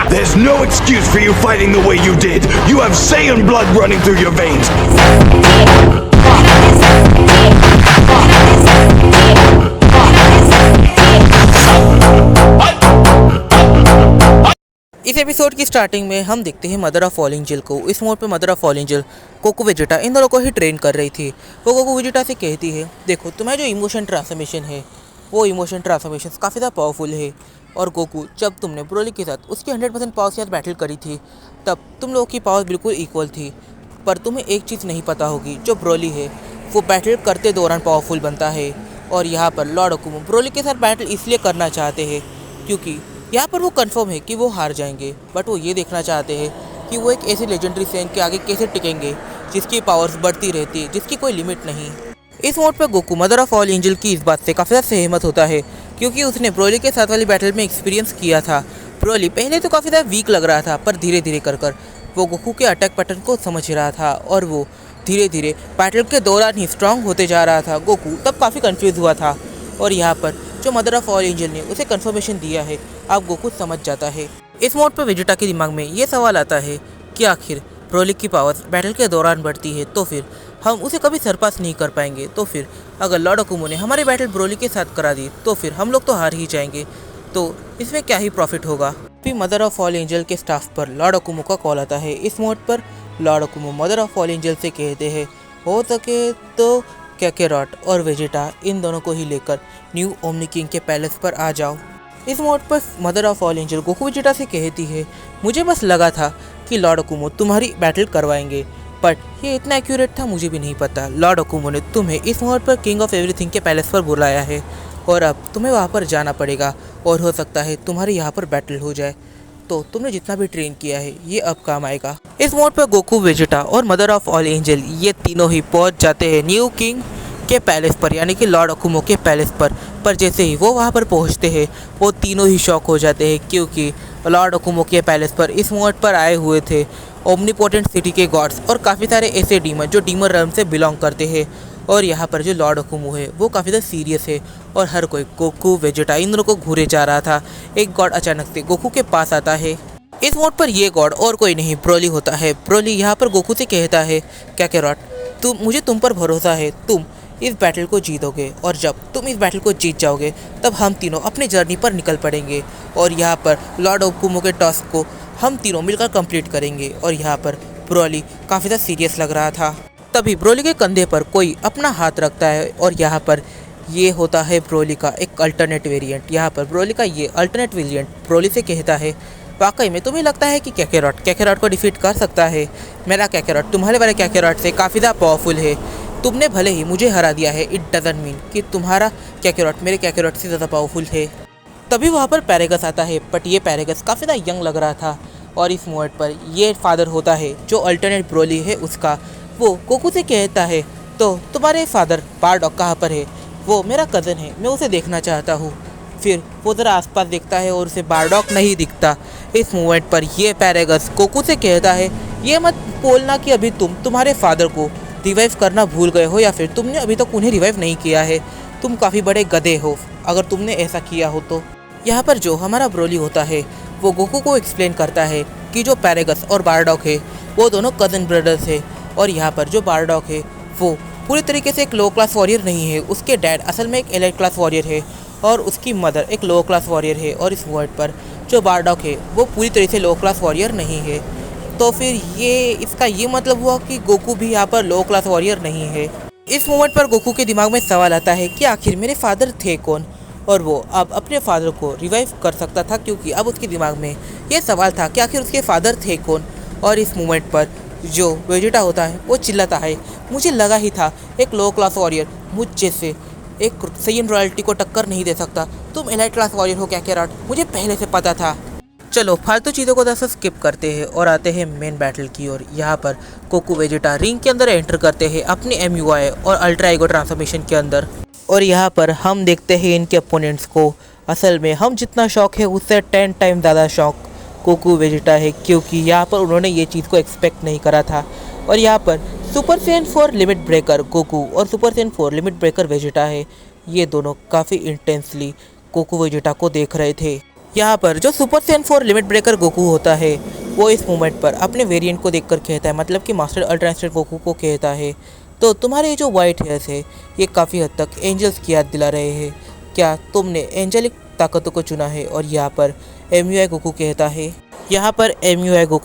There's no excuse for you fighting the way you did. You have Saiyan blood running through your veins. इस episode की starting में हम देखते हैं mother of all angel को। इस मोड पे mother of all angel Goku Vegeta इन दोनों को ही ट्रेन कर रही थी। वो गोकू वेजिटा से कहती है, देखो तुम्हारा जो इमोशन ट्रांसफॉर्मेशन है वो इमोशन ट्रांसफॉर्मेशन काफ़ी ज़्यादा पावरफुल है। और गोकू, जब तुमने ब्रोली के साथ उसकी 100% पावर के साथ बैटल करी थी तब तुम लोगों की पावर बिल्कुल इक्वल थी। पर तुम्हें एक चीज़ नहीं पता होगी, जो ब्रोली है वो बैटल करते दौरान पावरफुल बनता है। और यहाँ पर लॉर्ड ओकुमो ब्रोली के साथ बैटल इसलिए करना चाहते हैं क्योंकि यहाँ पर वो कंफर्म है कि वो हार जाएंगे, बट वो ये देखना चाहते हैं कि वो एक ऐसे लेजेंडरी सैन के आगे कैसे टिकेंगे जिसकी पावर्स बढ़ती रहती है, जिसकी कोई लिमिट नहीं। इस मोड पर Goku mother of all angel की इस बात से काफ़ी ज़्यादा सहमत होता है क्योंकि उसने ब्रोली के साथ वाली बैटल में एक्सपीरियंस किया था। ब्रोली पहले तो काफ़ी ज़्यादा वीक लग रहा था, पर धीरे धीरे कर वो गोकू के अटैक पैटर्न को समझ रहा था और वो धीरे धीरे बैटल के दौरान ही स्ट्रांग होते जा रहा था। गोकू तब काफ़ी कन्फ्यूज़ हुआ था और यहाँ पर जो मदर ऑफ ऑल एंजल ने उसे कंफर्मेशन दिया है, अब गोकू समझ जाता है। इस मोड पर वेजिटा के दिमाग में ये सवाल आता है कि आखिर ब्रोली की पावर बैटल के दौरान बढ़ती है तो फिर हम उसे कभी सरपास नहीं कर पाएंगे। तो फिर अगर लॉर्ड ओकुमो ने हमारी बैटल ब्रोली के साथ करा दी तो फिर हम लोग तो हार ही जाएंगे, तो इसमें क्या ही प्रॉफिट होगा। फिर मदर ऑफ ऑल एंजल के स्टाफ पर लॉर्ड ओकुमो का कॉल आता है। इस मोड पर lord Okumo mother of all angel से कहते हैं, हो सके तो कैकेरॉट और वेजिटा इन दोनों को ही लेकर न्यू ओमनी किंग के पैलेस पर आ जाओ। इस मोड पर mother of all angel Goku Vegeta से कहती है, मुझे बस लगा था कि लॉर्ड ओकुमो तुम्हारी बैटल करवाएंगे, बट ये इतना एक्यूरेट था मुझे भी नहीं पता। लॉर्ड ओकुमो ने तुम्हें इस मोड पर किंग ऑफ एवरीथिंग के पैलेस पर बुलाया है और अब तुम्हें वहाँ पर जाना पड़ेगा और हो सकता है तुम्हारे यहाँ पर बैटल हो जाए, तो तुमने जितना भी ट्रेन किया है ये अब काम आएगा। इस मोड पर गोकू वेजिटा और मदर ऑफ ऑल एंजल ये तीनों ही पहुंच जाते हैं न्यू किंग के पैलेस पर, यानी कि लॉर्ड ओकुमो के पैलेस पर जैसे ही वो वहाँ पर पहुँचते हैं वो तीनों ही शॉक हो जाते हैं क्योंकि लॉर्ड ओकुमो के पैलेस पर इस मोड पर आए हुए थे ओमनीपोटेंट सिटी के गॉड्स और काफ़ी सारे ऐसे डीमर जो डीमर रम से बिलोंग करते हैं। और यहाँ पर जो लॉर्ड ओकुमो है वो काफ़ी ज़्यादा सीरियस है और हर कोई गोकू वेजिटा इन दोनों को घूरे जा रहा था। एक गॉड अचानक से गोकू के पास आता है। इस मोड पर ये गॉड और कोई नहीं ब्रोली होता है। ब्रोली यहाँ पर गोकू से कहता है, कैकेरॉट मुझे तुम पर भरोसा है, तुम इस बैटल को जीतोगे और जब तुम इस बैटल को जीत जाओगे तब हम तीनों अपनी जर्नी पर निकल पड़ेंगे और यहाँ पर लॉर्ड ओकुमो के टास्क को हम तीनों मिलकर कंप्लीट करेंगे। और यहाँ पर ब्रोली काफ़ी ज़्यादा सीरियस लग रहा था। तभी ब्रोली के कंधे पर कोई अपना हाथ रखता है और यहाँ पर ये होता है ब्रोली का एक अल्टरनेट वेरिएंट। यहाँ पर ब्रोली का ये अल्टरनेट वेरिएंट ब्रोली से कहता है, वाकई में तुम्हें लगता है कि कैकेरॉट को डिफीट कर सकता है? मेरा कैकेरॉट तुम्हारे वाले कैकेरॉट से काफ़ी ज़्यादा पावरफुल है। तुमने भले ही मुझे हरा दिया है, इट डजंट मीन कि तुम्हारा कैकेरॉट मेरे कैकेरॉट से ज़्यादा पावरफुल है। तभी वहाँ पर पैरेगस आता है, बट ये पैरेगस काफ़ी ज़्यादा यंग लग रहा था और इस मोड पर ये फादर होता है जो अल्टरनेट ब्रोली है उसका। वो गोकू से कहता है, तो तुम्हारे फादर बारडॉग कहाँ पर है? वो मेरा कज़न है, मैं उसे देखना चाहता हूँ। फिर वो ज़रा आसपास देखता है और उसे बारडॉग नहीं दिखता। इस मोमेंट पर ये पैरेगस गोकू से कहता है, ये मत बोलना कि अभी तुम्हारे फादर को रिवाइव करना भूल गए हो या फिर तुमने अभी तक उन्हें रिवाइव नहीं किया है। तुम काफ़ी बड़े गधे हो अगर तुमने ऐसा किया हो तो। यहाँ पर जो हमारा ब्रोली होता है वो गोकू को एक्सप्लेन करता है कि जो पैरेगस और बारडॉग है वो दोनों कज़न ब्रदर्स है और यहाँ पर जो बारडॉग है वो पूरी तरीके से एक लो क्लास वॉरियर नहीं है। उसके डैड असल में एक एलाइट क्लास वॉरियर है और उसकी मदर एक लो क्लास वॉरियर है। और इस वर्ड पर जो बारडॉग है वो पूरी तरीके से लो क्लास वॉरियर नहीं है। तो फिर इसका ये मतलब हुआ कि गोकू भी यहाँ पर लो क्लास वॉरियर नहीं है। इस मोमेंट पर गोकू के दिमाग में सवाल आता है कि आखिर मेरे फादर थे कौन, और वो अब अपने फादर को रिवाइव कर सकता था क्योंकि अब उसके दिमाग में ये सवाल था कि आखिर उसके फादर थे कौन। और इस मोमेंट पर जो वेजिटा होता है वो चिल्लाता है, मुझे लगा ही था एक लो क्लास वॉरियर मुझ जैसे एक सैयन रॉयल्टी को टक्कर नहीं दे सकता। तुम एलाइट क्लास वॉरियर हो कैकेरॉट, मुझे पहले से पता था। चलो फालतू चीज़ों को दरअसल स्किप करते हैं और आते हैं मेन बैटल की ओर। यहाँ पर गोकू वेजिटा रिंग के अंदर एंटर करते हैं अपने MUI और अल्ट्रा ईगो ट्रांसफॉर्मेशन के अंदर और यहाँ पर हम देखते हैं इनके अपोनेंट्स को। असल में हम जितना शौक है उससे 10 टाइम ज़्यादा शौक गोकू वेजिटा है क्योंकि यहाँ पर उन्होंने ये चीज़ को एक्सपेक्ट नहीं करा था। और यहाँ पर super Saiyan 4 limit breaker Goku और super Saiyan 4 limit breaker Vegeta है। ये दोनों काफ़ी इंटेंसली गोकू वेजिटा को देख रहे थे। यहाँ पर जो super Saiyan 4 limit breaker Goku होता है वो इस मोमेंट पर अपने वेरिएंट को देखकर कहता है, मतलब कि मास्टर अल्ट्रा इंस्टेंट गोकू को कहता है, तो तुम्हारे जो वाइट हेयर्स है ये काफ़ी हद तक एंजल्स की याद दिला रहे हैं। क्या तुमने एंजेलिक ताकतों को चुना है? और यहाँ पर MUI गोकू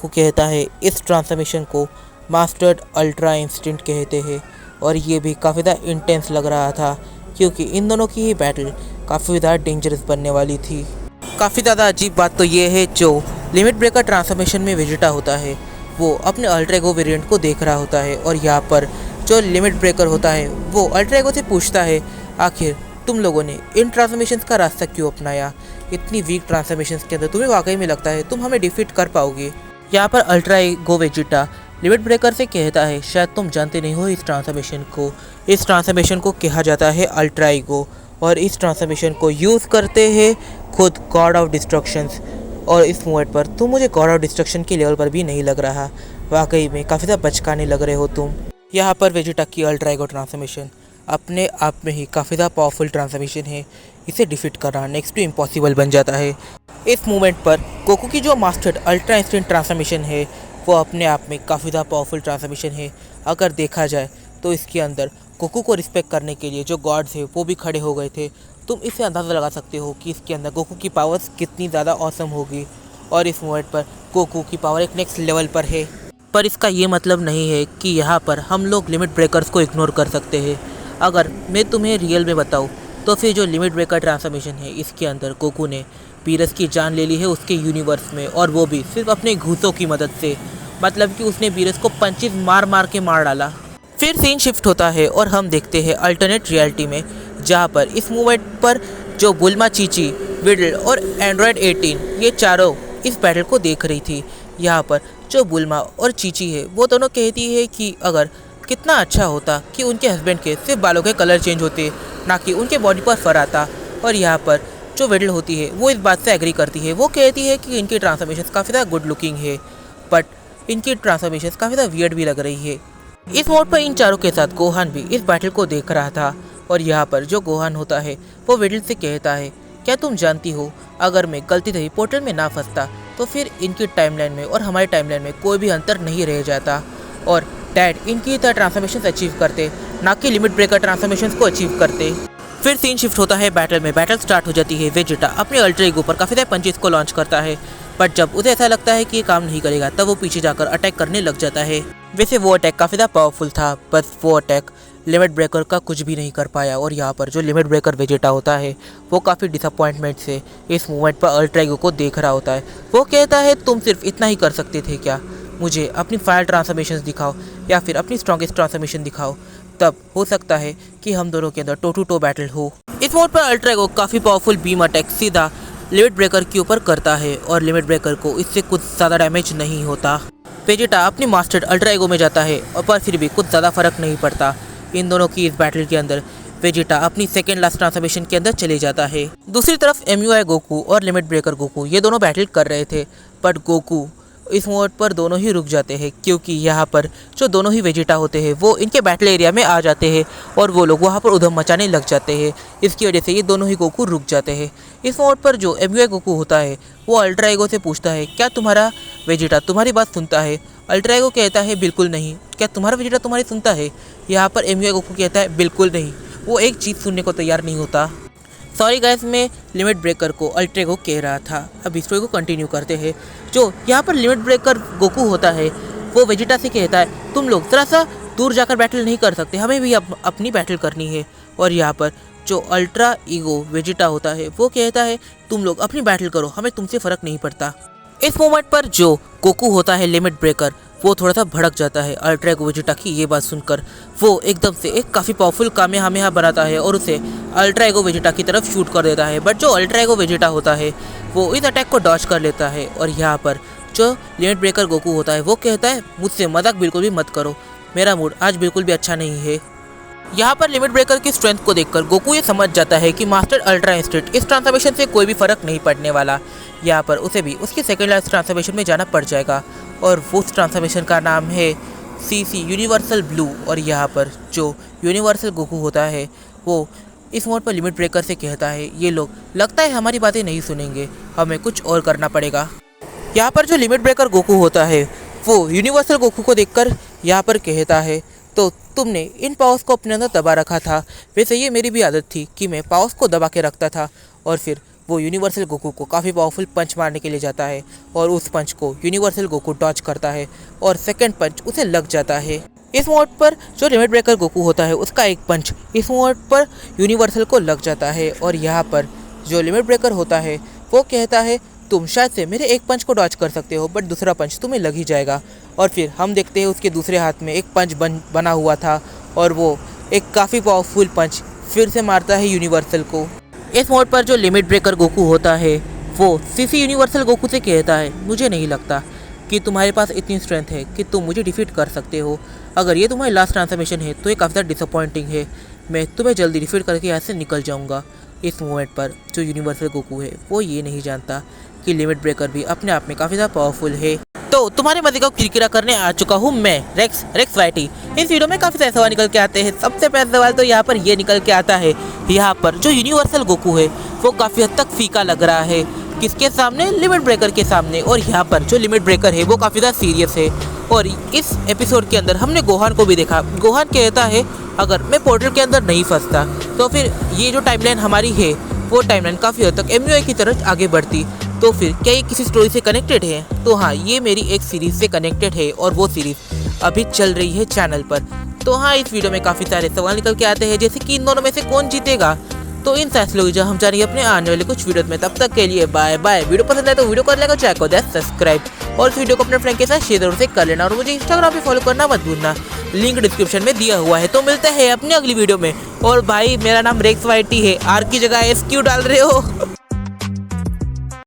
कहता है, इस ट्रांसफॉर्मेशन को मास्टर्ड अल्ट्रा इंस्टेंट कहते हैं। और ये भी काफ़ी ज़्यादा इंटेंस लग रहा था क्योंकि इन दोनों की ही बैटल काफ़ी ज़्यादा डेंजरस बनने वाली थी। काफ़ी ज़्यादा अजीब बात तो ये है, जो लिमिट ब्रेकर ट्रांसफॉर्मेशन में वेजिटा होता है वो अपने अल्ट्रा ईगो वेरिएंट को देख रहा होता है। और यहाँ पर जो लिमिट ब्रेकर होता है वो अल्ट्रा ईगो से पूछता है, आखिर तुम लोगों ने इन ट्रांसफॉर्मेशंस का रास्ता क्यों अपनाया? इतनी वीक ट्रांसफॉर्मेशंस के अंदर तुम्हें वाकई में लगता है तुम हमें डिफीट कर पाओगे? यहाँ पर ultra ego Vegeta limit breaker से कहता है, शायद तुम जानते नहीं हो इस ट्रांसफॉर्मेशन को कहा जाता है अल्ट्रा ईगो। और इस ट्रांसफॉर्मेशन को यूज़ करते हैं खुद गॉड ऑफ डिस्ट्रक्शंस। और इस मोमेंट पर तुम मुझे गॉड ऑफ डिस्ट्रक्शन के लेवल पर भी नहीं लग रहा, वाकई में काफ़ी ज़्यादा बचकाने लग रहे हो तुम। यहाँ पर वेजिटा की अल्ट्रा ईगो ट्रांसफॉर्मेशन अपने आप में ही काफ़ी ज़्यादा पावरफुल ट्रांसफॉर्मेशन है, इसे डिफीट करना नेक्स्ट टू इम्पॉसिबल बन जाता है। इस मोमेंट पर गोकू की जो मास्टर्ड अल्ट्रा इंस्टेंट ट्रांसफॉर्मेशन है वो अपने आप में काफ़ी ज़्यादा पावरफुल ट्रांसफॉर्मेशन है। अगर देखा जाए तो इसके अंदर गोकू को रिस्पेक्ट करने के लिए जो गॉड्स है वो भी खड़े हो गए थे। तुम इससे अंदाज़ा लगा सकते हो कि इसके अंदर गोकू की पावर्स कितनी ज़्यादा ऑसम होगी। और इस मोमेंट पर गोकू की पावर एक नेक्स्ट लेवल पर है। पर इसका ये मतलब नहीं है कि यहाँ पर हम लोग लिमिट ब्रेकर्स को इग्नोर कर सकते हैं। अगर मैं तुम्हें रियल में बताऊँ तो फिर जो लिमिट ब्रेकर ट्रांसफॉर्मेशन है इसके अंदर गोकू ने बीरस की जान ले ली है उसके यूनिवर्स में, और वो भी सिर्फ अपने घूसों की मदद से। मतलब कि उसने बीरस को पंचेस मार के मार डाला। फिर सीन शिफ्ट होता है और हम देखते हैं अल्टरनेट रियलिटी में, जहाँ पर इस मूवमेंट पर जो बुल्मा, चीची, विडल और एंड्रॉयड 18 ये चारों इस बैटल को देख रही थी। यहाँ पर जो बुल्मा और चीची है वो दोनों कहती है कि अगर कितना अच्छा होता कि उनके हस्बैंड के सिर्फ बालों के कलर चेंज होते, ना कि उनके बॉडी पर फर आता। और यहाँ पर जो विडल होती है वो इस बात से एग्री करती है। वो कहती है कि इनकी ट्रांसफॉर्मेशन काफ़ी ज़्यादा गुड लुकिंग है, बट इनकी ट्रांसफॉर्मेशन काफ़ी ज़्यादा वियर्ड भी लग रही है। इस मोड पर इन चारों के साथ गोहान भी इस बैटल को देख रहा था। और यहाँ पर जो गोहान होता है वो विडल से कहता है, क्या तुम जानती हो अगर मैं गलती से पोर्टल में ना फंसता तो फिर इनकी टाइमलाइन में और हमारी टाइमलाइन में कोई भी अंतर नहीं रह जाता, और डैड इनकी तरह ट्रांसफॉर्मेशन अचीव करते, ना कि लिमिट ब्रेकर ट्रांसफॉर्मेशन को अचीव करते। फिर सीन शिफ्ट होता है बैटल में। बैटल स्टार्ट हो जाती है। वेजिटा अपने अल्ट्रा ईगो पर काफ़ी सारे पंचेस को लॉन्च करता है, बट जब उसे ऐसा लगता है कि ये काम नहीं करेगा तब वो पीछे जाकर अटैक करने लग जाता है। वैसे वो अटैक काफ़ी ज़्यादा पावरफुल था, बस वो अटैक लिमिट ब्रेकर का कुछ भी नहीं कर पाया। और यहाँ पर जो लिमिट ब्रेकर वेजिटा होता है वो काफ़ी डिसअपॉइंटमेंट से इस मूवमेंट पर अल्ट्रा ईगो को देख रहा होता है। वो कहता है, तुम सिर्फ इतना ही कर सकते थे क्या? मुझे अपनी फायर ट्रांसफॉर्मेशन दिखाओ या फिर अपनी स्ट्रॉन्गेस्ट ट्रांसफॉर्मेशन दिखाओ, तब हो सकता है कि हम दोनों के अंदर टो टू टो बैटल हो। इस मोड पर अल्ट्रा ईगो काफ़ी पावरफुल बीम अटैक सीधा लिमिट ब्रेकर के ऊपर करता है और लिमिट ब्रेकर को इससे कुछ ज़्यादा डैमेज नहीं होता। वेजिटा अपनी मास्टर्ड अल्ट्रा ईगो में जाता है और पर फिर भी कुछ ज़्यादा फर्क नहीं पड़ता। इन दोनों की इस बैटल के अंदर वेजिटा अपनी सेकेंड लास्ट ट्रांसफॉर्मेशन के अंदर चले जाता है। दूसरी तरफ MUI गोकू और लिमिट ब्रेकर गोकू ये दोनों बैटल कर रहे थे, बट गोकू इस मोड पर दोनों ही रुक जाते हैं क्योंकि यहाँ पर जो दोनों ही वेजिटा होते हैं वो इनके बैटल एरिया में आ जाते हैं और वो लोग वहाँ पर उधम मचाने लग जाते हैं। इसकी वजह से ये दोनों ही गोकू रुक जाते हैं। इस मोड पर जो MUI गोकू होता है वो अल्ट्रा ईगो से पूछता है, क्या तुम्हारा वेजिटा तुम्हारी बात सुनता है? अल्ट्रा ईगो कहता है, बिल्कुल नहीं। क्या तुम्हारा वेजिटा तुम्हारी सुनता है? यहाँ पर MUI गोकू कहता है, बिल्कुल नहीं। वो एक चीज़ सुनने को तैयार नहीं होता। सॉरी गाइस, मैं लिमिट ब्रेकर को अल्ट्रा ईगो कह रहा था। अब स्टोरी को कंटिन्यू करते हैं। जो यहाँ पर लिमिट ब्रेकर गोकू होता है वो वेजिटा से कहता है, तुम लोग ज़रा सा दूर जाकर बैटल नहीं कर सकते, हमें भी अपनी बैटल करनी है। और यहाँ पर जो अल्ट्रा ईगो वेजिटा होता है वो कहता है, तुम लोग अपनी बैटल करो, हमें तुमसे फ़र्क नहीं पड़ता। इस मोमेंट पर जो गोकू होता है लिमिट ब्रेकर वो थोड़ा सा भड़क जाता है अल्ट्रा ईगो वेजिटा की ये बात सुनकर। वो एकदम से एक काफ़ी पावरफुल कामेहामेहा बनाता है और उसे अल्ट्रा ईगो वेजिटा की तरफ शूट कर देता है। बट जो अल्ट्रा ईगो वेजिटा होता है वो इस अटैक को डॉज कर लेता है। और यहाँ पर जो लिमिट ब्रेकर गोकू होता है वो कहता है, मुझसे मजाक बिल्कुल भी मत करो, मेरा मूड आज बिल्कुल भी अच्छा नहीं है। यहाँ पर लिमिट ब्रेकर की स्ट्रेंथ को देखकर गोकू ये समझ जाता है कि मास्टर अल्ट्रा इंस्टेंट इस ट्रांसफॉर्मेशन से कोई भी फ़र्क नहीं पड़ने वाला। यहाँ पर उसे भी उसकी सेकेंड लास्ट ट्रांसफॉर्मेशन में जाना पड़ जाएगा और उस ट्रांसफॉर्मेशन का नाम है CC यूनिवर्सल ब्लू। और यहाँ पर जो यूनिवर्सल गोकू होता है वो इस मोड़ पर लिमिट ब्रेकर से कहता है ये लोग लगता है हमारी बातें नहीं सुनेंगे, हमें कुछ और करना पड़ेगा। यहाँ पर जो लिमिट ब्रेकर गोकू होता है वो यूनिवर्सल गोकू को देखकर यहाँ पर कहता है तो तुमने इन पावर्स को अपने अंदर दबा रखा था। वैसे ये मेरी भी आदत थी कि मैं पावर्स को दबा के रखता था। और फिर वो यूनिवर्सल गोकू को काफ़ी पावरफुल पंच मारने के लिए जाता है और उस पंच को यूनिवर्सल गोकू डॉज करता है और सेकंड पंच उसे लग जाता है। इस मोड पर जो लिमिट ब्रेकर गोकू होता है उसका एक पंच इस मोड पर यूनिवर्सल को लग जाता है और यहाँ पर जो लिमिट ब्रेकर होता है वो कहता है तुम शायद से मेरे एक पंच को डॉज कर सकते हो बट दूसरा पंच तुम्हें लग ही जाएगा। और फिर हम देखते हैं उसके दूसरे हाथ में एक पंच बना हुआ था और वो एक काफ़ी पावरफुल पंच फिर से मारता है यूनिवर्सल को। इस मोड पर जो लिमिट ब्रेकर गोकू होता है वो सीसी यूनिवर्सल गोकू से कहता है मुझे नहीं लगता कि तुम्हारे पास इतनी स्ट्रेंथ है कि तुम मुझे डिफीट कर सकते हो। अगर ये तुम्हारी लास्ट ट्रांसफॉर्मेशन है तो ये काफ़ी ज़्यादा डिसअपॉइंटिंग है। मैं तुम्हें जल्दी डिफीट करके यहाँ से निकल जाऊँगा। इस मोमेंट पर जो यूनिवर्सल गोकू है वो ये नहीं जानता कि लिमिट ब्रेकर भी अपने आप में काफ़ी ज़्यादा पावरफुल है। तो तुम्हारे मजे को किरकिरा करने आ चुका हूँ मैं रेक्स वाइटी। इस वीडियो में काफ़ी सारे सवाल निकल के आते हैं। सबसे पहला सवाल तो यहाँ पर ये निकल के आता है, यहाँ पर जो यूनिवर्सल गोकू है वो काफ़ी हद तक फीका लग रहा है किसके सामने, लिमिट ब्रेकर के सामने। और यहाँ पर जो लिमिट ब्रेकर है वो काफ़ी ज़्यादा सीरियस है। और इस एपिसोड के अंदर हमने गोहान को भी देखा। गोहान कहता है अगर मैं पोर्टल के अंदर नहीं फंसता तो फिर ये जो टाइमलाइन हमारी है वो टाइमलाइन काफ़ी हद तक MUI की तरफ आगे बढ़ती। तो फिर क्या ये किसी स्टोरी से कनेक्टेड है? तो हाँ, ये मेरी एक सीरीज़ से कनेक्टेड है और वो सीरीज़ अभी चल रही है चैनल पर। तो हाँ, इस वीडियो में काफ़ी सारे सवाल निकल के आते हैं जैसे कि इन दोनों में से कौन जीतेगा। तो इन फैसलों की जो हम जानेंगे अपने आने वाले कुछ वीडियो में। तब तक के लिए बाय बाय। वीडियो पसंद आए तो वीडियो कर लेगा, चैनल को दे सब्सक्राइब और इस वीडियो को अपने फ्रेंड के साथ शेयर जरूर से कर लेना और मुझे इंस्टाग्राम पे फॉलो करना मत भूलना, लिंक डिस्क्रिप्शन में दिया हुआ है। तो मिलते हैं अपनी अगली वीडियो में। और भाई मेरा नाम रेक्स वाइटी है, आर की जगह SQ डाल रहे हो।